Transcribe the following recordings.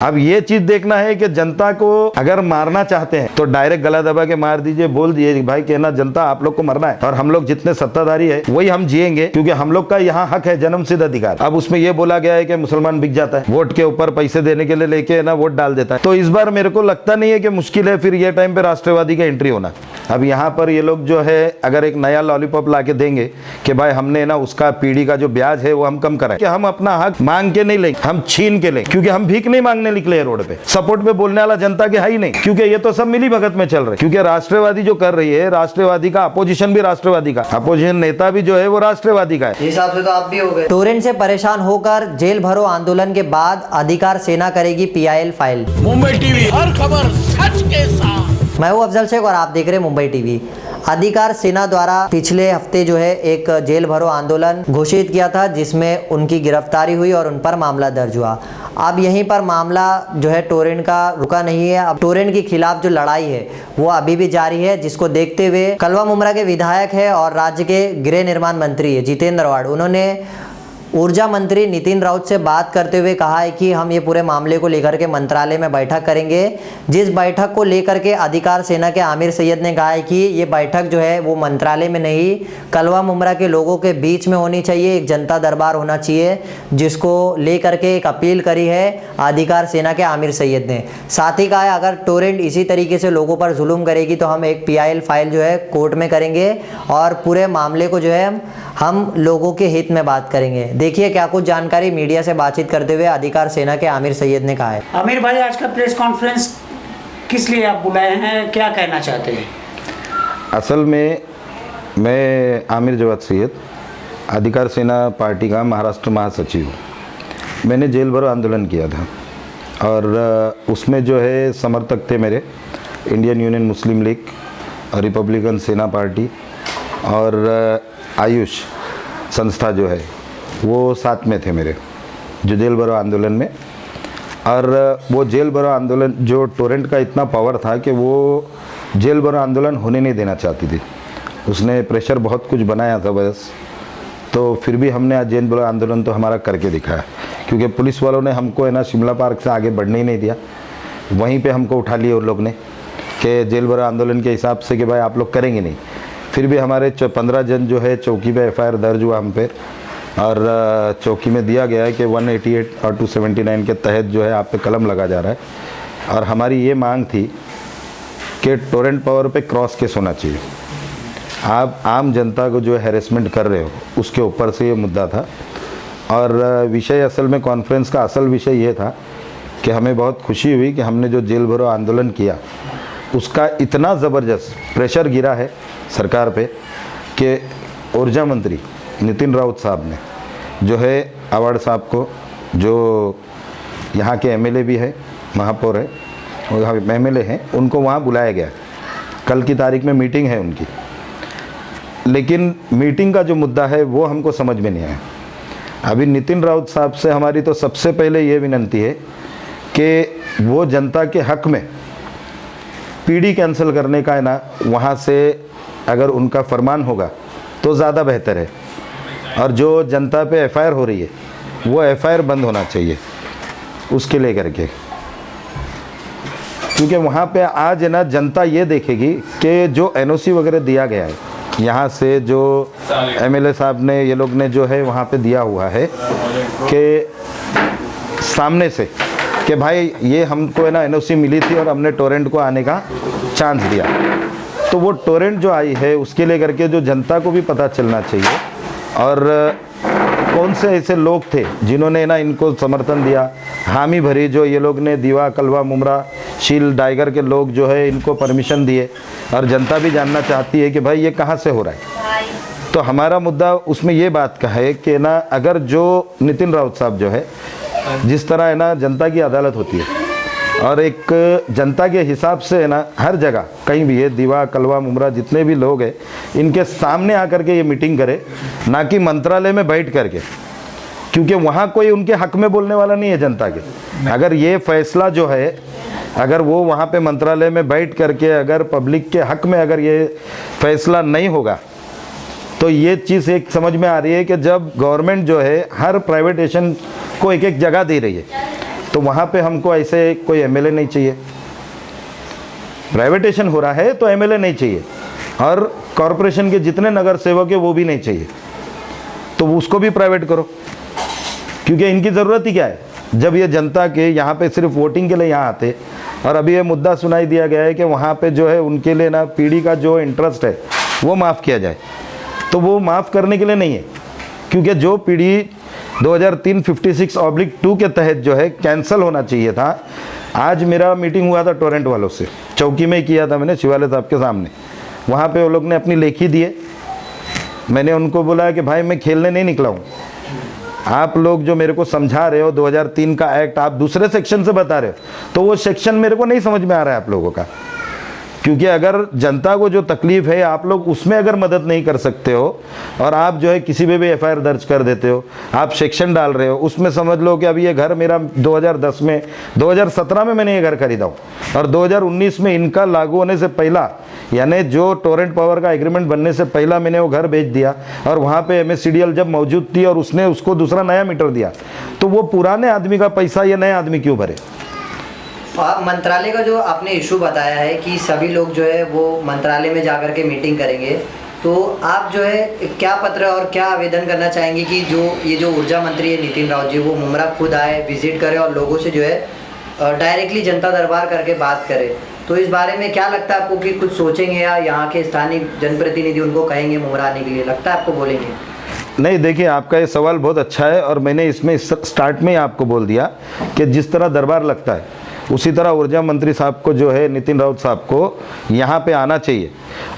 अब ये चीज देखना है कि जनता को अगर मारना चाहते हैं तो डायरेक्ट गला दबा के मार दीजिए, बोल दीजिए भाई कहना जनता आप लोग को मरना है और हम लोग जितने सत्ताधारी है वही हम जिएंगे, क्योंकि हम लोग का यहाँ हक है, जन्म सिद्ध अधिकार। अब उसमें ये बोला गया है कि मुसलमान बिक जाता है, वोट के ऊपर पैसे देने के लिए लेके ना वोट डाल देता है। तो इस बार मेरे को लगता नहीं है कि मुश्किल है फिर ये टाइम पे राष्ट्रवादी का एंट्री होना। अब यहाँ पर ये लोग जो है अगर एक नया लॉलीपॉप ला के देंगे कि भाई हमने ना उसका पीढ़ी का जो ब्याज है वो हम कम कराए, कि हम अपना हक मांग के नहीं लेंगे, हम छीन के लेंगे, क्योंकि हम भीख नहीं मांगने निकले रोड पे। सपोर्ट पे बोलने वाला जनता के है ही नहीं, क्योंकि ये तो सब मिली भगत में चल रहे। क्योंकि राष्ट्रवादी जो कर रही है, राष्ट्रवादी का अपोजिशन भी राष्ट्रवादी का, अपोजिशन नेता भी जो है वो राष्ट्रवादी का है। हिसाब से तो आप भी हो गए। टोरेंट से परेशान होकर जेल भरो आंदोलन के बाद अधिकार सेना करेगी PIL फाइल। मुंबई टीवी, हर खबर सच के साथ। मैं हूं अफजल शेख और आप देख रहे हैं मुंबई टीवी। अधिकार सेना द्वारा पिछले हफ्ते जो है एक जेल भरो आंदोलन घोषित किया था, जिसमें उनकी गिरफ्तारी हुई और उन पर मामला दर्ज हुआ। अब यहीं पर मामला जो है टोरेंट का रुका नहीं है। अब टोरेंट के खिलाफ जो लड़ाई है वो अभी भी जारी है, जिसको देखते हुए कलवा मुमरा के विधायक है और राज्य के गृह निर्माण मंत्री है जितेंद्र आव्हाड, उन्होंने ऊर्जा मंत्री नितिन राउत से बात करते हुए कहा है कि हम ये पूरे मामले को लेकर के मंत्रालय में बैठक करेंगे। जिस बैठक को लेकर के अधिकार सेना के आमिर सैयद ने कहा है कि ये बैठक जो है वो मंत्रालय में नहीं, कलवा मुमरा के लोगों के बीच में होनी चाहिए, एक जनता दरबार होना चाहिए, जिसको लेकर के एक अपील करी है अधिकार सेना के आमिर सैयद ने। साथ ही कहा है अगर टोरेंट इसी तरीके से लोगों पर जुल्म करेगी तो हम एक PIL फाइल जो है कोर्ट में करेंगे और पूरे मामले को जो है हम लोगों के हित में बात करेंगे। देखिए क्या कुछ जानकारी मीडिया से बातचीत करते हुए अधिकार सेना के आमिर सैयद ने कहा है। आमिर भाई, आज का प्रेस कॉन्फ्रेंस किस लिए आप बुलाए हैं, क्या कहना चाहते हैं? असल में मैं आमिर जवाद सैयद, अधिकार सेना पार्टी का महाराष्ट्र महासचिव हूँ। मैंने जेल भरो आंदोलन किया था और उसमें जो है समर्थक थे मेरे इंडियन यूनियन मुस्लिम लीग, रिपब्लिकन सेना पार्टी और आयुष संस्था जो है वो साथ में थे मेरे, जो जेल भरो आंदोलन में। और वो जेल भरो आंदोलन जो टोरेंट का इतना पावर था कि वो जेल भरो आंदोलन होने नहीं देना चाहती थी। उसने प्रेशर बहुत कुछ बनाया था बस, तो फिर भी हमने आज जेल भरो आंदोलन तो हमारा करके दिखाया, क्योंकि पुलिस वालों ने हमको है ना शिमला पार्क से आगे बढ़ने ही नहीं दिया। वहीं पे हमको उठा लिए उन लोग ने कि जेल भरो आंदोलन के हिसाब से कि भाई आप लोग करेंगे नहीं। फिर भी हमारे 15 जन जो है चौकी पे FIR दर्ज हुआ हम पे, और चौकी में दिया गया है कि 188 और 279 के तहत जो है आप पे कलम लगा जा रहा है। और हमारी ये मांग थी कि टोरेंट पावर पे क्रॉस केस होना चाहिए। आप आम जनता को जो हैरेसमेंट कर रहे हो उसके ऊपर से ये मुद्दा था। और विषय असल में कॉन्फ्रेंस का असल विषय ये था कि हमें बहुत खुशी हुई कि हमने जो जेल भरो आंदोलन किया उसका इतना ज़बरदस्त प्रेशर गिरा है सरकार पे कि ऊर्जा मंत्री नितिन राउत साहब ने जो है आव्हाड साहब को, जो यहाँ के MLA भी है, महापौर है और यहाँ MLA हैं, उनको वहाँ बुलाया गया। कल की तारीख में मीटिंग है उनकी, लेकिन मीटिंग का जो मुद्दा है वो हमको समझ में नहीं आया। अभी नितिन राउत साहब से हमारी तो सबसे पहले ये विनंती है कि वो जनता के हक में PD कैंसिल करने का है ना, वहाँ से अगर उनका फरमान होगा तो ज़्यादा बेहतर है। और जो जनता पे FIR हो रही है वो FIR बंद होना चाहिए उसके ले करके, क्योंकि वहाँ पे आज है ना जनता ये देखेगी कि जो NOC वगैरह दिया गया है यहाँ से, जो MLA साहब ने ये लोग ने जो है वहाँ पे दिया हुआ है कि सामने से कि भाई ये हमको है ना NOC मिली थी और हमने टोरेंट को आने का चांस दिया। तो वो टोरेंट जो आई है उसके ले करके जो जनता को भी पता चलना चाहिए, और कौन से ऐसे लोग थे जिन्होंने ना इनको समर्थन दिया, हामी भरी, जो ये लोग ने दीवा, कलवा मुमरा, शील, डाइगर के लोग जो है इनको परमिशन दिए। और जनता भी जानना चाहती है कि भाई ये कहाँ से हो रहा है। तो हमारा मुद्दा उसमें ये बात का है कि ना अगर जो नितिन राउत साहब जो है, जिस तरह है ना जनता की अदालत होती है और एक जनता के हिसाब से है ना हर जगह कहीं भी है, दीवा, कलवा मुमरा जितने भी लोग हैं इनके सामने आकर के ये मीटिंग करे, ना कि मंत्रालय में बैठ करके, क्योंकि वहाँ कोई उनके हक में बोलने वाला नहीं है जनता के। अगर ये फैसला जो है, अगर वो वहाँ पे मंत्रालय में बैठ करके अगर पब्लिक के हक में अगर ये फैसला नहीं होगा, तो ये चीज़ एक समझ में आ रही है कि जब गवर्नमेंट जो है हर प्राइवेटेशन को एक एक जगह दे रही है, तो वहाँ पे हमको ऐसे कोई एमएलए नहीं चाहिए। प्राइवेटेशन हो रहा है तो एमएलए नहीं चाहिए, और कॉरपोरेशन के जितने नगर सेवक है वो भी नहीं चाहिए, तो उसको भी प्राइवेट करो, क्योंकि इनकी ज़रूरत ही क्या है जब ये जनता के यहाँ पे सिर्फ वोटिंग के लिए यहाँ आते। और अभी ये मुद्दा सुनाई दिया गया है कि वहाँ पे जो है उनके लिए ना पीढ़ी का जो इंटरेस्ट है वो माफ़ किया जाए, तो वो माफ़ करने के लिए नहीं है, क्योंकि जो पीढ़ी 2003-56/2 के तहत जो है कैंसिल होना चाहिए था। आज मेरा मीटिंग हुआ था टोरेंट वालों से, चौकी में किया था मैंने शिवालय साहब के सामने। वहाँ पे वो लोग ने अपनी लेखी दिए, मैंने उनको बोला कि भाई मैं खेलने नहीं निकला हूँ, आप लोग जो मेरे को समझा रहे हो 2003 का एक्ट आप दूसरे सेक्शन से बता रहे हो, तो वो सेक्शन मेरे को नहीं समझ में आ रहा है आप लोगों का। क्योंकि अगर जनता को जो तकलीफ है आप लोग उसमें अगर मदद नहीं कर सकते हो, और आप जो है किसी पे भी एफआईआर दर्ज कर देते हो, आप सेक्शन डाल रहे हो, उसमें समझ लो कि अभी ये घर मेरा 2010 में 2017 में मैंने ये घर खरीदा हूँ, और 2019 में इनका लागू होने से पहला, यानी जो टोरेंट पावर का एग्रीमेंट बनने से पहला मैंने वो घर बेच दिया, और वहाँ पे MSCDL जब मौजूद थी और उसने उसको दूसरा नया मीटर दिया, तो वो पुराने आदमी का पैसा ये नया आदमी क्यों भरे? आप मंत्रालय का जो आपने इशू बताया है कि सभी लोग जो है वो मंत्रालय में जाकर के मीटिंग करेंगे, तो आप जो है क्या पत्र और क्या आवेदन करना चाहेंगे कि ये जो ऊर्जा मंत्री है नितिन राउत जी, वो मुमरा खुद आए, विजिट करे और लोगों से जो है डायरेक्टली जनता दरबार करके बात करे? तो इस बारे में क्या लगता है आपको कि कुछ सोचेंगे या यहाँ के स्थानीय जनप्रतिनिधि उनको कहेंगे मुमरा आने के लिए? लगता है आपको बोलेंगे? नहीं, देखिए आपका ये सवाल बहुत अच्छा है, और मैंने इसमें स्टार्ट में ही आपको बोल दिया कि जिस तरह दरबार लगता है उसी तरह ऊर्जा मंत्री साहब को जो है नितिन राउत साहब को यहाँ पे आना चाहिए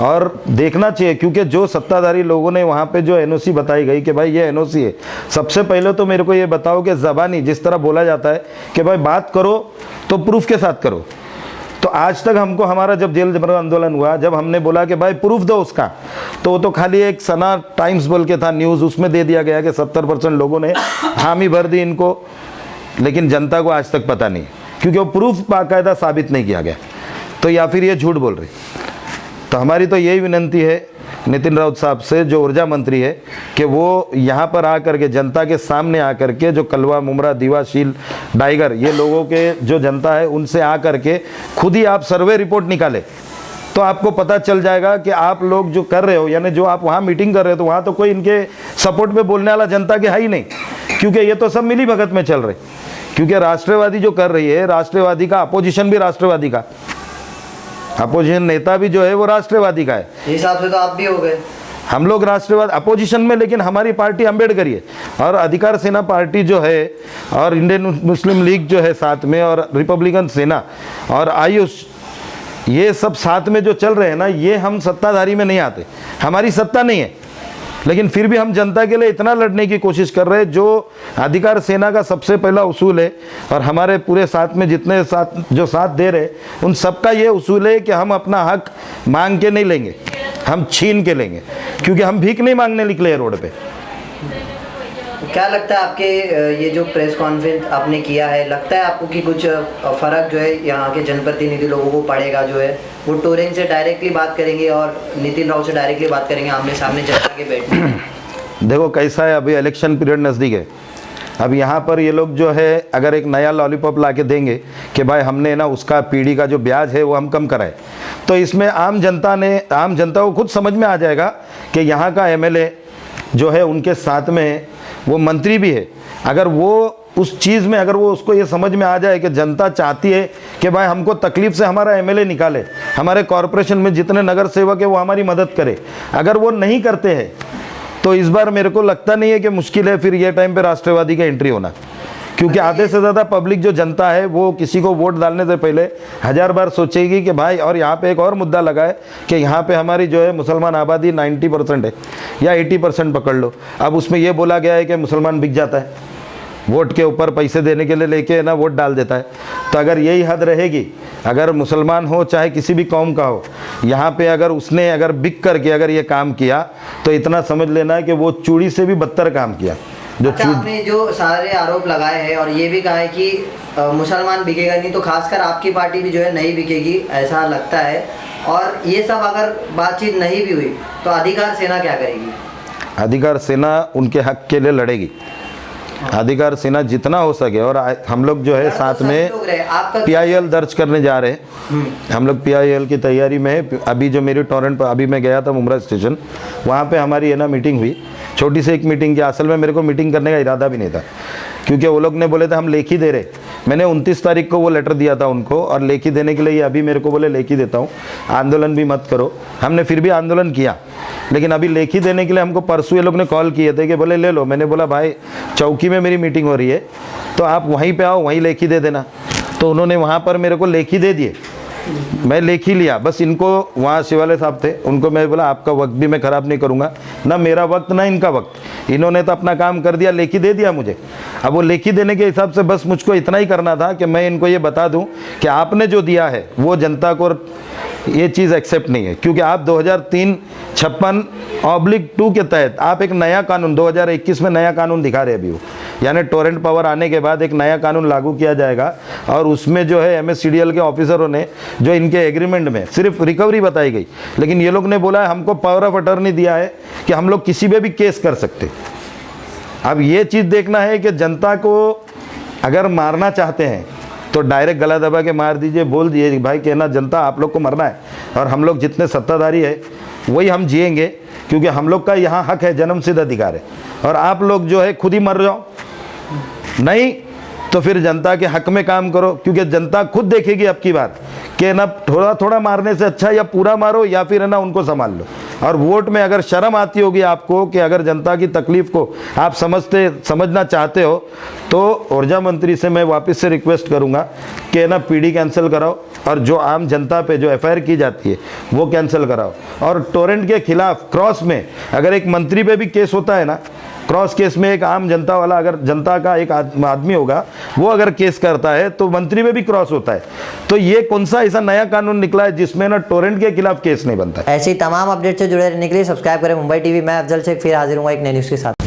और देखना चाहिए, क्योंकि जो सत्ताधारी लोगों ने वहाँ पे जो एनओसी बताई गई कि भाई ये एनओसी है, सबसे पहले तो मेरे को ये बताओ कि ज़बानी जिस तरह बोला जाता है कि भाई बात करो तो प्रूफ के साथ करो, तो आज तक हमको हमारा जब जेल भरो आंदोलन हुआ, जब हमने बोला कि भाई प्रूफ दो उसका, तो वो तो खाली एक सना टाइम्स बोल के था न्यूज़, उसमें दे दिया गया कि 70% लोगों ने हामी भर दी इनको, लेकिन जनता को आज तक पता नहीं, क्योंकि वो प्रूफ बाकायदा साबित नहीं किया गया, तो या फिर ये झूठ बोल रहे। तो हमारी तो यही विनंती है नितिन राउत साहब से, जो ऊर्जा मंत्री है, कि वो यहाँ पर आकर के जनता के सामने आकर के जो कलवा, मुमरा, दीवाशील, डाइगर, ये लोगों के जो जनता है उनसे आकर के खुद ही आप सर्वे रिपोर्ट निकाले, तो आपको पता चल जाएगा कि आप लोग जो कर रहे हो, यानी जो आप वहाँ मीटिंग कर रहे हो, तो वहाँ तो कोई इनके सपोर्ट में बोलने वाला जनता के है ही नहीं, क्योंकि ये तो सब मिली भगत में चल रहे। क्योंकि राष्ट्रवादी जो कर रही है, राष्ट्रवादी का अपोजिशन भी राष्ट्रवादी का, अपोजिशन नेता भी जो है वो राष्ट्रवादी का है। इस हिसाब से तो आप भी हो गए। हम लोग राष्ट्रवाद अपोजिशन में, लेकिन हमारी पार्टी अम्बेडकरी है, और अधिकार सेना पार्टी जो है, और इंडियन मुस्लिम लीग जो है साथ में, और रिपब्लिकन सेना और आयुष, ये सब साथ में जो चल रहे हैं ना, ये हम सत्ताधारी में नहीं आते, हमारी सत्ता नहीं है, लेकिन फिर भी हम जनता के लिए इतना लड़ने की कोशिश कर रहे हैं। जो अधिकार सेना का सबसे पहला उसूल है, और हमारे पूरे साथ में जितने जो साथ दे रहे उन सबका ये उसूल है कि हम अपना हक मांग के नहीं लेंगे, हम छीन के लेंगे, क्योंकि हम भीख नहीं मांगने निकले हैं रोड पे। क्या लगता है आपके ये जो प्रेस कॉन्फ्रेंस आपने किया है, लगता है आपको कि कुछ फ़र्क जो है यहाँ के जनप्रतिनिधि लोगों को पड़ेगा, जो है वो टोरेंट से डायरेक्टली बात करेंगे और नितिन राउत से डायरेक्टली बात करेंगे आमने सामने जनता के बैठने? देखो कैसा है, अभी इलेक्शन पीरियड नज़दीक है, अब यहाँ पर ये लोग जो है अगर एक नया लॉलीपॉप ला के देंगे कि भाई हमने ना उसका पीढ़ी का जो ब्याज है वो हम कम कराए, तो इसमें आम जनता को खुद समझ में आ जाएगा कि यहाँ का एमएलए जो है उनके साथ में वो मंत्री भी है, अगर वो उस चीज़ में, अगर वो उसको ये समझ में आ जाए कि जनता चाहती है कि भाई हमको तकलीफ से हमारा एमएलए निकाले, हमारे कॉरपोरेशन में जितने नगर सेवक है वो हमारी मदद करे, अगर वो नहीं करते हैं तो इस बार मेरे को लगता नहीं है कि मुश्किल है फिर ये टाइम पे राष्ट्रवादी का एंट्री होना, क्योंकि आधे से ज़्यादा पब्लिक जो जनता है वो किसी को वोट डालने से पहले 1000 बार सोचेगी कि भाई, और यहाँ पे एक और मुद्दा लगा है कि यहाँ पे हमारी जो है मुसलमान आबादी 90% है या 80% पकड़ लो। अब उसमें ये बोला गया है कि मुसलमान बिक जाता है, वोट के ऊपर पैसे देने के लिए लेके ना वोट डाल देता है, तो अगर यही हद रहेगी, अगर मुसलमान हो चाहे किसी भी कौम का हो, यहाँ पे अगर उसने अगर बिक करके अगर ये काम किया तो इतना समझ लेना है कि वो चूड़ी से भी बदतर काम किया। जो अच्छा, आपने जो सारे आरोप लगाए हैं और ये भी कहा है कि मुसलमान बिकेगा नहीं, तो खासकर आपकी पार्टी भी जो है नहीं बिकेगी ऐसा लगता है, और ये सब अगर बातचीत नहीं भी हुई तो अधिकार सेना क्या करेगी? अधिकार सेना उनके हक के लिए लड़ेगी, अधिकार सेना जितना हो सके, और हम लोग जो है साथ में PIL दर्ज करने जा रहे हैं। हम लोग PIL की तैयारी में है। अभी जो मेरी टोरेंट पर अभी मैं गया था मुमरा स्टेशन, वहाँ पे हमारी है ना मीटिंग हुई, छोटी सी एक मीटिंग की। असल में मेरे को मीटिंग करने का इरादा भी नहीं था, क्योंकि वो लोग ने बोले थे हम लेखी दे रहे। मैंने 29 तारीख को वो लेटर दिया था उनको, और लेखी देने के लिए ये अभी मेरे को बोले लेखी देता हूँ, आंदोलन भी मत करो। हमने फिर भी आंदोलन किया, लेकिन अभी लेखी देने के लिए हमको परसों ये लोग ने कॉल किए थे कि बोले ले लो। मैंने बोला भाई चौकी में मेरी मीटिंग हो रही है, तो आप वहीं पे आओ, वहीं लेखी दे देना। तो उन्होंने वहाँ पर मेरे को लेखी दे दिए, मैं लेखी लिया। बस इनको वहाँ शिवालय साहब थे, उनको मैं बोला आपका वक्त भी मैं ख़राब नहीं करूँगा, ना मेरा वक्त ना इनका वक्त। इन्होंने तो अपना काम कर दिया, लेखी दे दिया मुझे। अब वो लेखी देने के हिसाब से बस मुझको इतना ही करना था कि मैं इनको ये बता दूं कि आपने जो दिया है वो जनता को ये चीज़ एक्सेप्ट नहीं है, क्योंकि आप 2003-56/2 के तहत आप एक नया कानून 2021 में नया कानून दिखा रहे अभी, वो यानी टोरेंट पावर आने के बाद एक नया कानून लागू किया जाएगा, और उसमें जो है MSCDL के ऑफिसरों ने जो इनके एग्रीमेंट में सिर्फ रिकवरी बताई गई, लेकिन ये लोग ने बोला है हमको पावर ऑफ अटर्नी दिया है कि हम लोग किसी पे भी केस कर सकते। अब ये चीज़ देखना है कि जनता को अगर मारना चाहते हैं तो डायरेक्ट गला दबा के मार दीजिए, बोल दीजिए भाई कहना जनता आप लोग को मरना है, और हम लोग जितने सत्ताधारी है वही हम जिएंगे, क्योंकि हम लोग का यहाँ हक है, जन्मसिद्ध अधिकार है। और आप लोग जो है खुद ही मर जाओ, नहीं तो फिर जनता के हक में काम करो, क्योंकि जनता खुद देखेगी अब की बात कि ना थोड़ा थोड़ा मारने से अच्छा या पूरा मारो, या फिर है ना उनको संभाल लो। और वोट में अगर शर्म आती होगी आपको कि अगर जनता की तकलीफ को आप समझना चाहते हो, तो ऊर्जा मंत्री से मैं वापस से रिक्वेस्ट करूंगा कि ना PD कैंसिल कराओ, और जो आम जनता पे जो FIR की जाती है वो कैंसिल कराओ। और टोरेंट के खिलाफ क्रॉस में अगर एक मंत्री पे भी केस होता है ना, क्रॉस केस में एक आम जनता वाला, अगर जनता का एक आदमी होगा वो अगर केस करता है तो मंत्री में भी क्रॉस होता है। तो ये कौन सा ऐसा नया कानून निकला है जिसमें ना टोरेंट के खिलाफ केस नहीं बनता है। ऐसी तमाम अपडेट से जुड़े रहने के लिए सब्सक्राइब करें मुंबई TV। मैं अफजल शेख फिर हाजिर हूँ एक नई न्यूज़ के साथ।